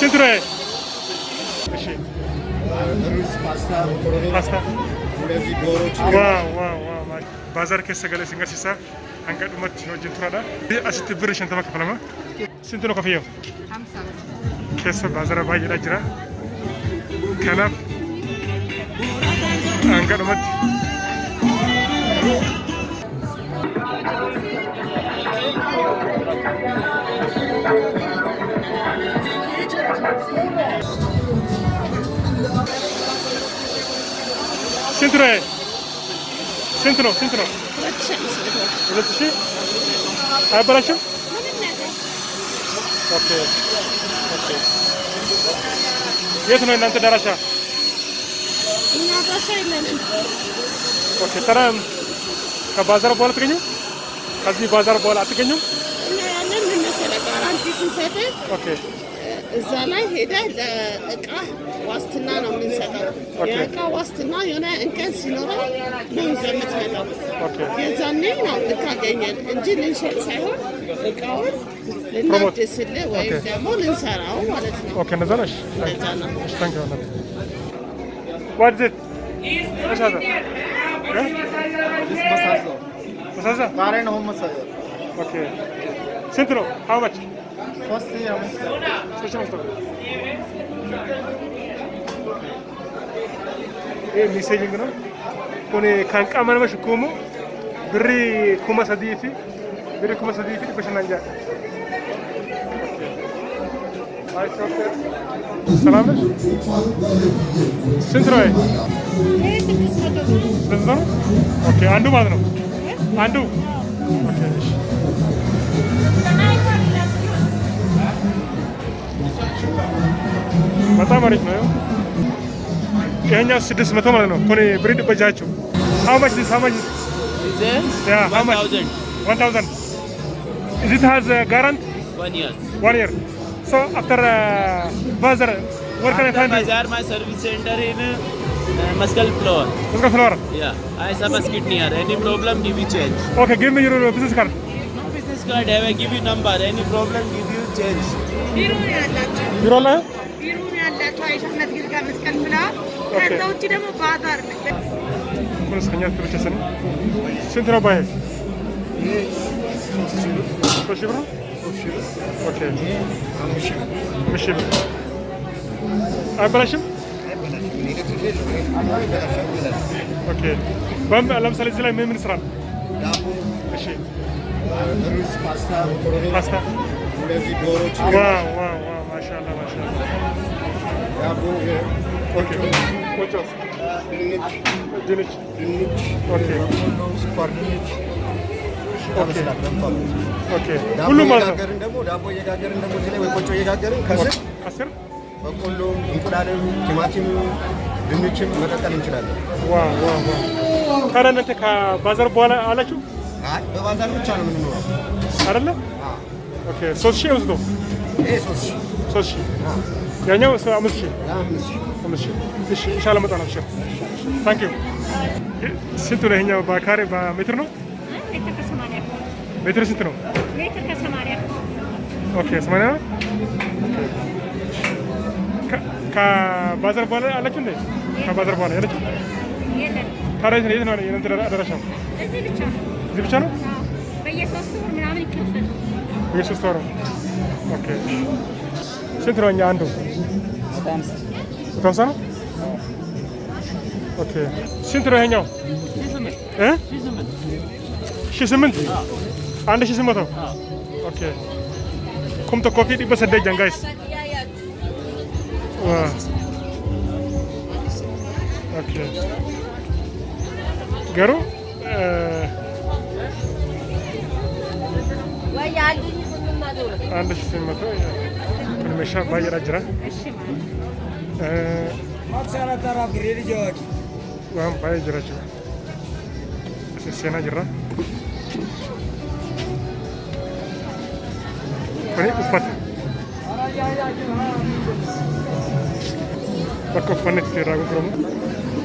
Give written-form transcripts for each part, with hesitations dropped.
ስንት ነው? እሺ ሩዝ፣ ፓስታ እንደዚህ ዶሮች ባዛር keessa galee sin garsiisa hanga dhumatti wajjin turadha. Asitti birri 50 kafalama. Sinti ነው ከፍየው? 50 keessa baazara baay'eedha jira. Kanaaf hanga dhumatti ስንት ነው? ስንት ነው? ስንት ነው? 2000 አይበላሽም? ኦኬ ኦኬ። የት ነው እናንተ ዳራሻ? እኛ ዳራሻ የለንም። ኦኬ። ተራም ከባዛር በኋላ ትገኙ? ከዚህ ባዛር በኋላ አትገኙም? እኛ ያለን ምን መሰለህ ጋራንቲ ስንሰጥ ኦኬ እዛ ላይ ሄደህ ለእቃ ዋስትና ነው የምንሰጠው። የእቃ ዋስትና የሆነ እንከን ሲኖረው ነው የምትመጣው። የዛኔ ነው ልታገኘን እንጂ ልንሸጥ ሳይሆን እቃውን ልናድስልህ ወይም ደግሞ ልንሰራው ማለት ነው። ኦኬ እንደዛ ነሽ? እንደዛ ነው። What is it? Masaza. This massage. Masaza? Current home massage. Okay. ስንት ነው? How much? First how much? ይሄ ሚሴጂንግ ነው። ኮኔ ካንቃማነመሽ ኮሞ ብሪ ኩማ ሰዲፊ ብሪ ኩማ ሰዲፊ በሽናንጃ ሰላም ነሽ? ስንት ነው? ስንት ነው? ኦኬ አንዱ ማለት ነው። አንዱ ኦኬ እሺ በጣም አሪፍ ነው። ይሄኛው 600 ማለት ነው። ኮኔ ብሪድ በጃችሁ how much is how much is yeah how much 1000 is it has a guarantee 1 year so after bazaar where can I find bazaar my service center in Muscal Flower yeah I have a skid near any problem give you change okay give me your business card no business card I will give you number any problem give you change ቢሮ ላይ አይሸነት ግልጋ መስቀል ፍላወር ከዛ ውጪ ደግሞ ባዛር ነው። ምን ስከኛ ትርቸሰን ስንት ነው ባይ? ሶሺ ብር ኦኬ እሺ አይበላሽም? ኦኬ በምን ለምሳሌ እዚህ ላይ ምን ስራ? ዳቦ እሺ ሩዝ፣ ፓስታ እንደዚህ ዶሮች ዋው ዋው ዋው ማሻአላ ማሻአላ ዳቦ ኦኬ ቆጮ ድንች ኦኬ ስኳር ድንች ኦኬ ኦኬ ሁሉም ማለት ነው። ደግሞ ዳቦ እየጋገርን ደግሞ እዚህ ላይ ወይ ቆጮ እየጋገርን ከስር በቆሎ፣ እንቁላልም፣ ቲማቲም፣ ድንችም መቀቀል እንችላለን። ዋው ዋው ዋው ታዲያ እናንተ ከባዛር በኋላ አላችሁ? አይ በባዛር ብቻ ነው የምንኖረው አይደለ? ኦኬ 3000 ወስዶ ይሄ 3000 ያኛው 5000 እሺ ኢንሻአላህ መጣ ነው። እሺ ታንክ ዩ። ስንት ነው ይሄኛው? በካሬ በሜትር ነው? ሜትር ከ80 ሜትር ስንት ነው? ሜትር ከ80 ኦኬ 80 ከባዛር በኋላ አላችሁ እንዴ? ከባዛር በኋላ ያለችው የለም። ታዲያ የት ነው የእናንተ አዳራሻው? እዚህ ብቻ ነው። እዚህ ብቻ ነው? በየ3 ወር ምናምን ይከፈታል። በየ3 ወር ኦኬ። ስንት ነው እኛ አንዱ? 50 ነው? ኦኬ ስንት ነው ይሄኛው? 1800 1800 ኦኬ kumta kofi di basa dejan guys wah oke garu anda sistem itu ya permesha bayar aja maksana tara beri jawab wah bayar aja sesiana aja ini uffata bakka uffanni itti irraa gurguramu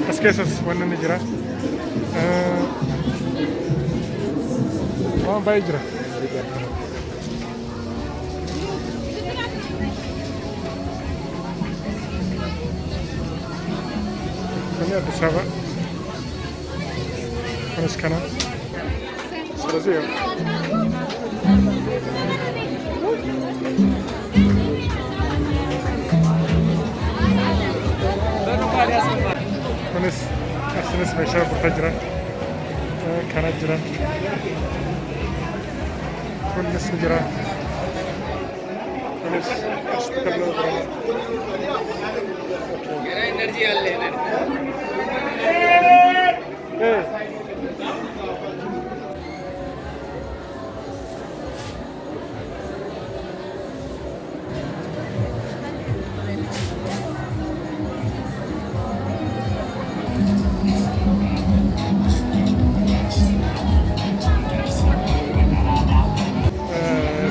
as keessas wanni inni jira waan baay'ee jira አዲስ አበባ መስከና ስለዚህ ያው kunis asinis meeshaa gurgurtaa jiran kana jiran kunis ni jira kunis hospitaalli energy alle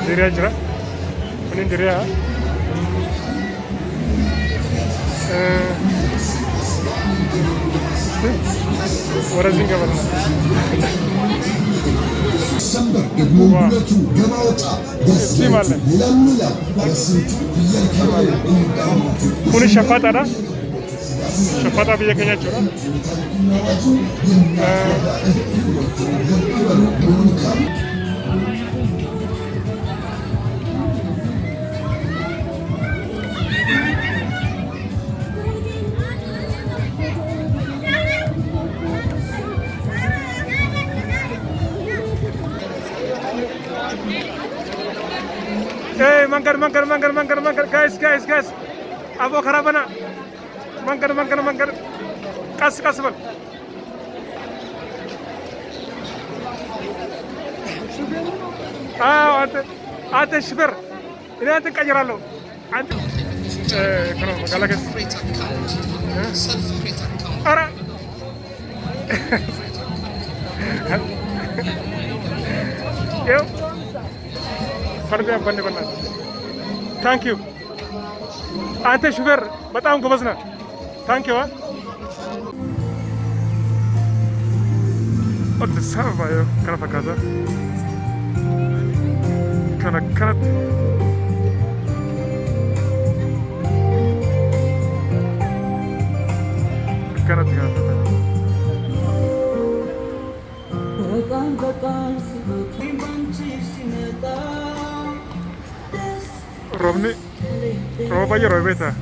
Diriya jira kunin diriya ወደዚህ እንገባለን ሰንበር ደግሞ ሁለቱ ገባውጣ ደስማለ ለምላ በስንቱ ይልከባለ ኩን ሸፋጣዳ ሸፋጣ በየከኛቸው ነው Hey, mangkar, guys. Abo karabana. Mangkar. Kas bal. Ate şoför. Ini ate kajiralo. Ante. Kano magala guys. Ara. Yo. बनने बनना thank you आते शुगर बताऊं को बसना thank you और सब भाई kana fakkaata kana Robni, roba ya robeta.